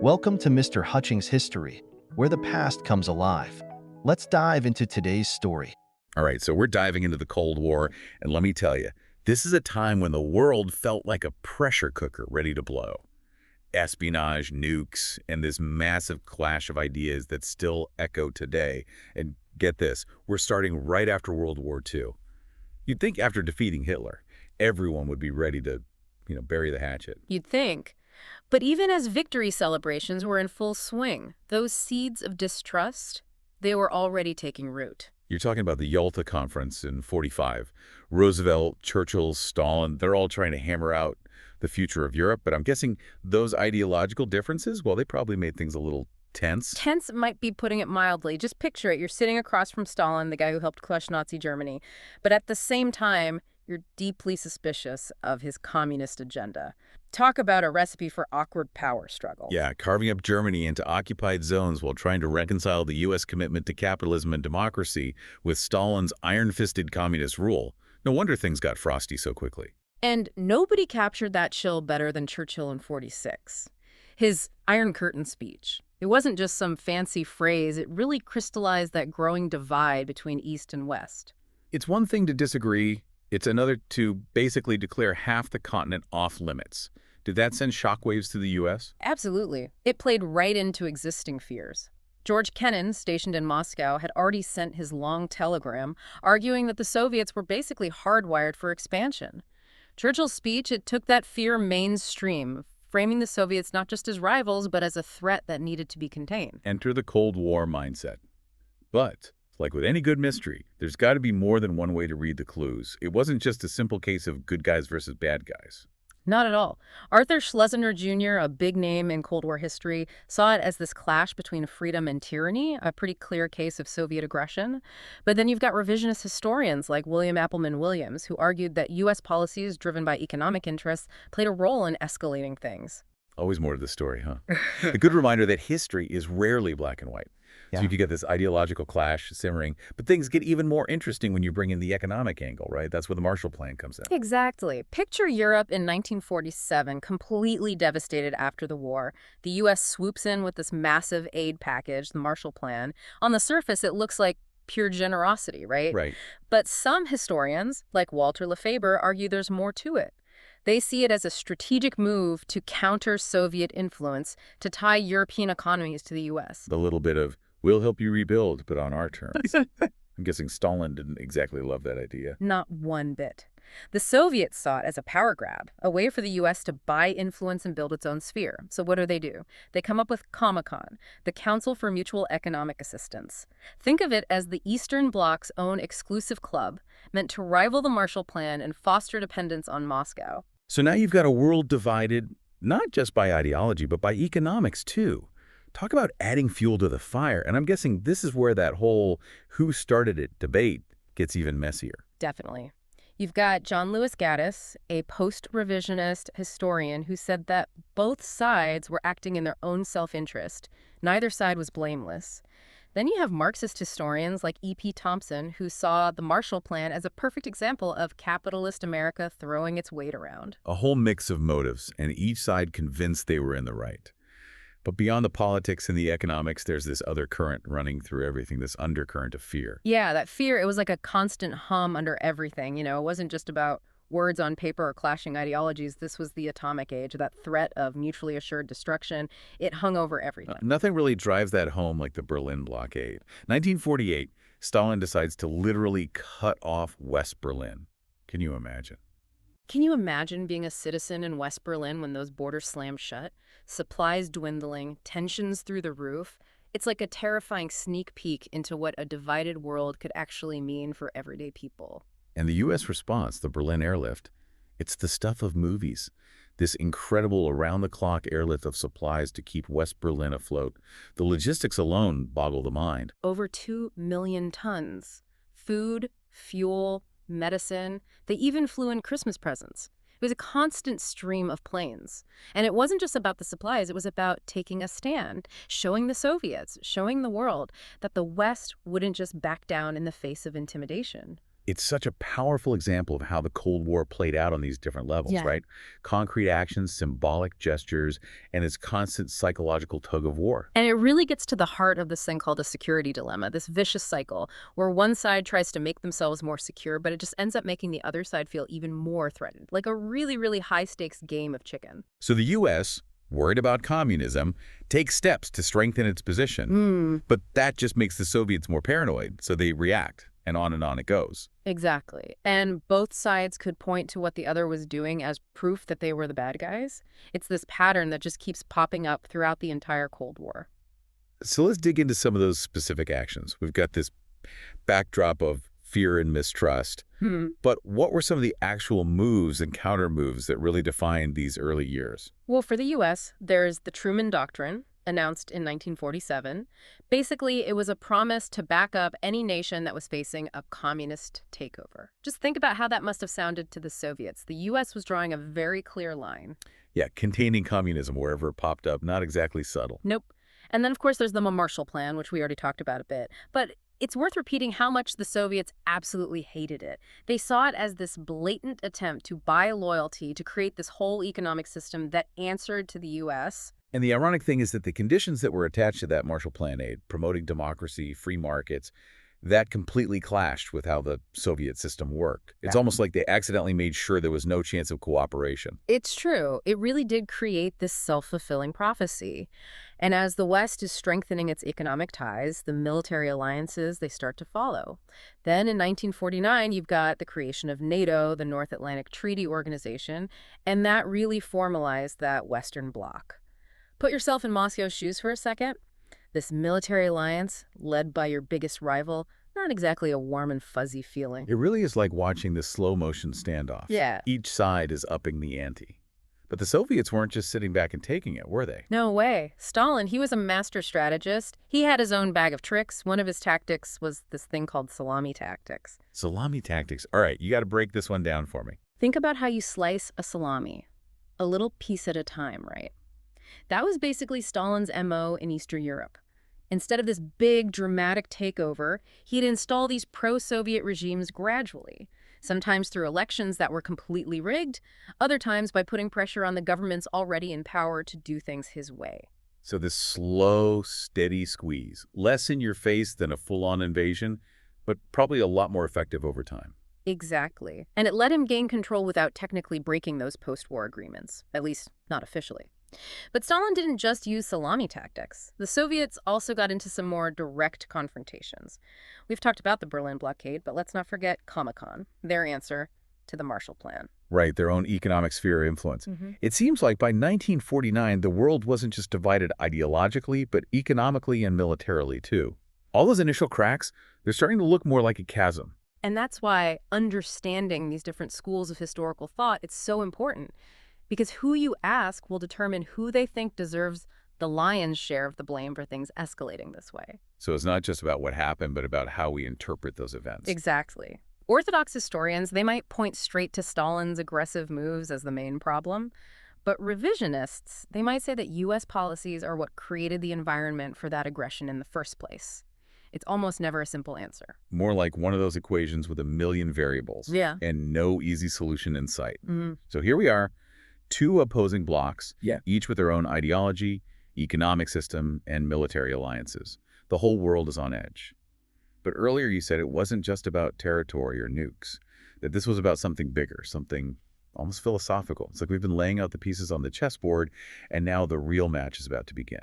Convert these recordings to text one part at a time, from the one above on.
Welcome to Mr. Hutchings History, where the past comes alive. Let's dive into today's story. All right, so we're diving into the Cold War, and let me tell you, this is a time when the world felt like a pressure cooker ready to blow. Espionage, nukes, and this massive clash of ideas that still echo today. And get this, we're starting right after World War II. You'd think after defeating Hitler, everyone would be ready to, bury the hatchet. You'd think. But even as victory celebrations were in full swing, those seeds of distrust, they were already taking root. You're talking about the Yalta conference in '45. Roosevelt, Churchill, Stalin, they're all trying to hammer out the future of Europe, but I'm guessing those ideological differences, well, they probably made things a little tense. Tense might be putting it mildly. Just picture it. You're sitting across from Stalin, the guy who helped crush Nazi Germany. But at the same time, you're deeply suspicious of his communist agenda. Talk about a recipe for awkward power struggle. Yeah, carving up Germany into occupied zones while trying to reconcile the U.S. commitment to capitalism and democracy with Stalin's iron-fisted communist rule. No wonder things got frosty so quickly. And nobody captured that chill better than Churchill in '46. His Iron Curtain speech. It wasn't just some fancy phrase. It really crystallized that growing divide between East and West. It's one thing to disagree. It's another to basically declare half the continent off limits. Did that send shockwaves to the U.S.? Absolutely. It played right into existing fears. George Kennan, stationed in Moscow, had already sent his long telegram arguing that the Soviets were basically hardwired for expansion. Churchill's speech, it took that fear mainstream, framing the Soviets not just as rivals, but as a threat that needed to be contained. Enter the Cold War mindset. But, like with any good mystery, there's got to be more than one way to read the clues. It wasn't just a simple case of good guys versus bad guys. Not at all. Arthur Schlesinger Jr., a big name in Cold War history, saw it as this clash between freedom and tyranny, a pretty clear case of Soviet aggression. But then you've got revisionist historians like William Appleman Williams, who argued that U.S. policies driven by economic interests played a role in escalating things. Always more to the story, huh? A good reminder that history is rarely black and white. Yeah. So you could get this ideological clash simmering, but things get even more interesting when you bring in the economic angle, right? That's where the Marshall Plan comes in. Exactly. Picture Europe in 1947, completely devastated after the war. The U.S. swoops in with this massive aid package, the Marshall Plan. On the surface, it looks like pure generosity, right? Right. But some historians, like Walter Lefebvre, argue there's more to it. They see it as a strategic move to counter Soviet influence, to tie European economies to the U.S. The little bit of, we'll help you rebuild, but on our terms. I'm guessing Stalin didn't exactly love that idea. Not one bit. The Soviets saw it as a power grab, a way for the U.S. to buy influence and build its own sphere. So what do? They come up with Comecon, the Council for Mutual Economic Assistance. Think of it as the Eastern Bloc's own exclusive club, meant to rival the Marshall Plan and foster dependence on Moscow. So now you've got a world divided, not just by ideology, but by economics, too. Talk about adding fuel to the fire. And I'm guessing this is where that whole who started it debate gets even messier. Definitely. You've got John Lewis Gaddis, a post-revisionist historian who said that both sides were acting in their own self-interest. Neither side was blameless. Then you have Marxist historians like E.P. Thompson, who saw the Marshall Plan as a perfect example of capitalist America throwing its weight around. A whole mix of motives, and each side convinced they were in the right. But beyond the politics and the economics, there's this other current running through everything, this undercurrent of fear. Yeah, that fear, it was like a constant hum under everything. It wasn't just about words on paper or clashing ideologies. This was the atomic age, that threat of mutually assured destruction. It hung over everything. Nothing really drives that home like the Berlin Blockade. 1948, Stalin decides to literally cut off West Berlin. Can you imagine? Can you imagine being a citizen in West Berlin when those borders slammed shut? Supplies dwindling, tensions through the roof. It's like a terrifying sneak peek into what a divided world could actually mean for everyday people. And the U.S. response, the Berlin Airlift, it's the stuff of movies. This incredible around-the-clock airlift of supplies to keep West Berlin afloat. The logistics alone boggle the mind. Over 2 million tons. Food, fuel, medicine. They even flew in Christmas presents. It was a constant stream of planes. And it wasn't just about the supplies. It was about taking a stand, showing the Soviets, showing the world that the West wouldn't just back down in the face of intimidation. It's such a powerful example of how the Cold War played out on these different levels, Yeah. right? Concrete actions, symbolic gestures, and this constant psychological tug of war. And it really gets to the heart of this thing called a security dilemma, this vicious cycle where one side tries to make themselves more secure, but it just ends up making the other side feel even more threatened, like a really, really high-stakes game of chicken. So the U.S., worried about communism, takes steps to strengthen its position. But that just makes the Soviets more paranoid, so they react, and on it goes. Exactly. And both sides could point to what the other was doing as proof that they were the bad guys. It's this pattern that just keeps popping up throughout the entire Cold War. So let's dig into some of those specific actions. We've got this backdrop of fear and mistrust. But what were some of the actual moves and counter-moves that really defined these early years? Well, for the U.S., there's the Truman Doctrine, announced in 1947. Basically, it was a promise to back up any nation that was facing a communist takeover. Just think about how that must have sounded to the Soviets. The U.S. was drawing a very clear line. Yeah, containing communism wherever it popped up, not exactly subtle. Nope. And then, of course, there's the Marshall Plan, which we already talked about a bit. But it's worth repeating how much the Soviets absolutely hated it. They saw it as this blatant attempt to buy loyalty to create this whole economic system that answered to the U.S. And the ironic thing is that the conditions that were attached to that Marshall Plan aid, promoting democracy, free markets, that completely clashed with how the Soviet system worked. It's almost like they accidentally made sure there was no chance of cooperation. It's true. It really did create this self-fulfilling prophecy. And as the West is strengthening its economic ties, the military alliances, they start to follow. Then in 1949, you've got the creation of NATO, the North Atlantic Treaty Organization, and that really formalized that Western bloc. Put yourself in Moscow's shoes for a second. This military alliance, led by your biggest rival, not exactly a warm and fuzzy feeling. It really is like watching this slow-motion standoff. Yeah. Each side is upping the ante. But the Soviets weren't just sitting back and taking it, were they? No way. Stalin, he was a master strategist. He had his own bag of tricks. One of his tactics was this thing called salami tactics. Salami tactics. All right, you got to break this one down for me. Think about how you slice a salami. A little piece at a time, right? That was basically Stalin's MO in Eastern Europe. Instead of this big, dramatic takeover, he'd install these pro-Soviet regimes gradually, sometimes through elections that were completely rigged, other times by putting pressure on the governments already in power to do things his way. So this slow, steady squeeze, less in your face than a full-on invasion, but probably a lot more effective over time. Exactly. And it let him gain control without technically breaking those post-war agreements, at least not officially. But Stalin didn't just use salami tactics. The Soviets also got into some more direct confrontations. We've talked about the Berlin Blockade, but let's not forget Comecon, their answer to the Marshall Plan. Right, their own economic sphere of influence. It seems like by 1949, the world wasn't just divided ideologically, but economically and militarily too. All those initial cracks, they're starting to look more like a chasm. And that's why understanding these different schools of historical thought, it's so important. Because who you ask will determine who they think deserves the lion's share of the blame for things escalating this way. So it's not just about what happened, but about how we interpret those events. Exactly. Orthodox historians, they might point straight to Stalin's aggressive moves as the main problem, but revisionists, they might say that U.S. policies are what created the environment for that aggression in the first place. It's almost never a simple answer. More like one of those equations with a million variables. Yeah. And no easy solution in sight. So here we are, two opposing blocs, each with their own ideology, economic system, and military alliances. The whole world is on edge. But earlier you said it wasn't just about territory or nukes, that this was about something bigger, something almost philosophical. It's like we've been laying out the pieces on the chessboard, and now the real match is about to begin.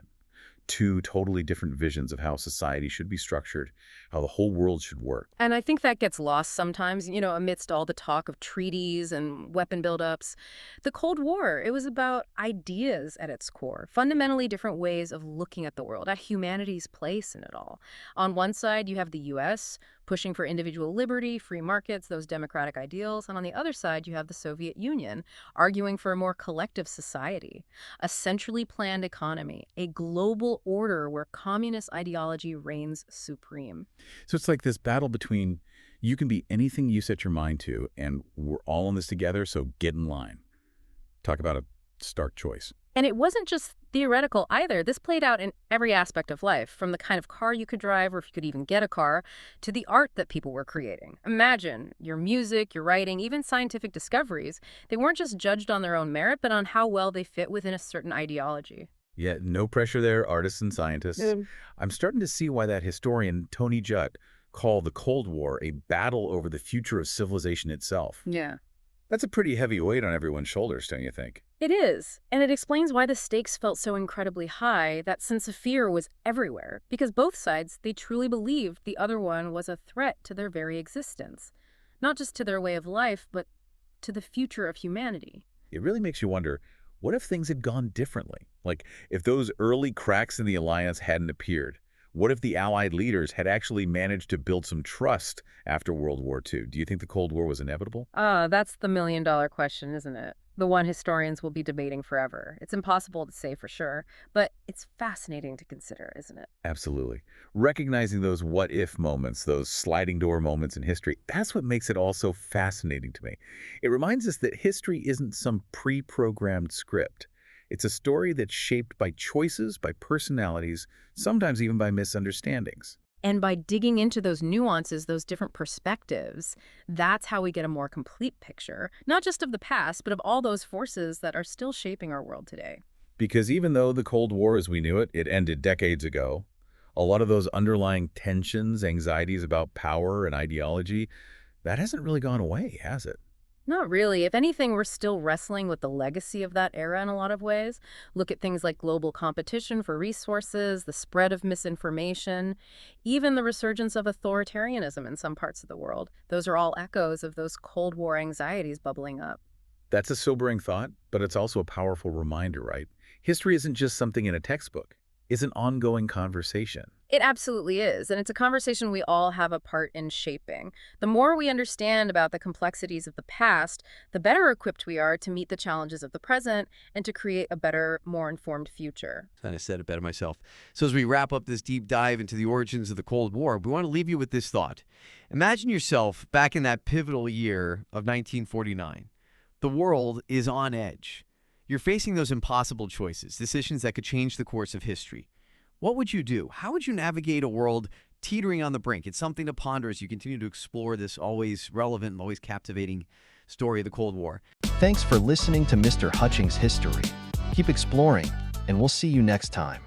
Two totally different visions of how society should be structured, how the whole world should work. And I think that gets lost sometimes, amidst all the talk of treaties and weapon buildups. The Cold War, it was about ideas at its core, fundamentally different ways of looking at the world, at humanity's place in it all. On one side, you have the U.S., pushing for individual liberty, free markets, those democratic ideals. And on the other side, you have the Soviet Union, arguing for a more collective society, a centrally planned economy, a global order where communist ideology reigns supreme. So it's like this battle between you can be anything you set your mind to, and we're all in this together, so get in line. Talk about a stark choice. And it wasn't just theoretical either. This played out in every aspect of life, from the kind of car you could drive, or if you could even get a car, to the art that people were creating. Imagine your music, your writing, even scientific discoveries. They weren't just judged on their own merit, but on how well they fit within a certain ideology. Yeah, no pressure there, artists and scientists. Yeah. I'm starting to see why that historian Tony Judt called the Cold War a battle over the future of civilization itself. Yeah. That's a pretty heavy weight on everyone's shoulders, don't you think? It is, and it explains why the stakes felt so incredibly high. That sense of fear was everywhere, because both sides, they truly believed the other one was a threat to their very existence. Not just to their way of life, but to the future of humanity. It really makes you wonder, what if things had gone differently? Like, if those early cracks in the alliance hadn't appeared? What if the Allied leaders had actually managed to build some trust after World War II? Do you think the Cold War was inevitable? That's the million-dollar question, isn't it? The one historians will be debating forever. It's impossible to say for sure, but it's fascinating to consider, isn't it? Absolutely. Recognizing those what-if moments, those sliding door moments in history, that's what makes it all so fascinating to me. It reminds us that history isn't some pre-programmed script. It's a story that's shaped by choices, by personalities, sometimes even by misunderstandings. And by digging into those nuances, those different perspectives, that's how we get a more complete picture, not just of the past, but of all those forces that are still shaping our world today. Because even though the Cold War as we knew it, it ended decades ago, a lot of those underlying tensions, anxieties about power and ideology, that hasn't really gone away, has it? Not really. If anything, we're still wrestling with the legacy of that era in a lot of ways. Look at things like global competition for resources, the spread of misinformation, even the resurgence of authoritarianism in some parts of the world. Those are all echoes of those Cold War anxieties bubbling up. That's a sobering thought, but it's also a powerful reminder, right? History isn't just something in a textbook. It's an ongoing conversation. It absolutely is, and it's a conversation we all have a part in shaping. The more we understand about the complexities of the past, the better equipped we are to meet the challenges of the present and to create a better, more informed future. Kind of said it better myself. So as we wrap up this deep dive into the origins of the Cold War, we want to leave you with this thought. Imagine yourself back in that pivotal year of 1949. The world is on edge. You're facing those impossible choices, decisions that could change the course of history. What would you do? How would you navigate a world teetering on the brink? It's something to ponder as you continue to explore this always relevant and always captivating story of the Cold War. Thanks for listening to Mr. Hutchings History. Keep exploring, and we'll see you next time.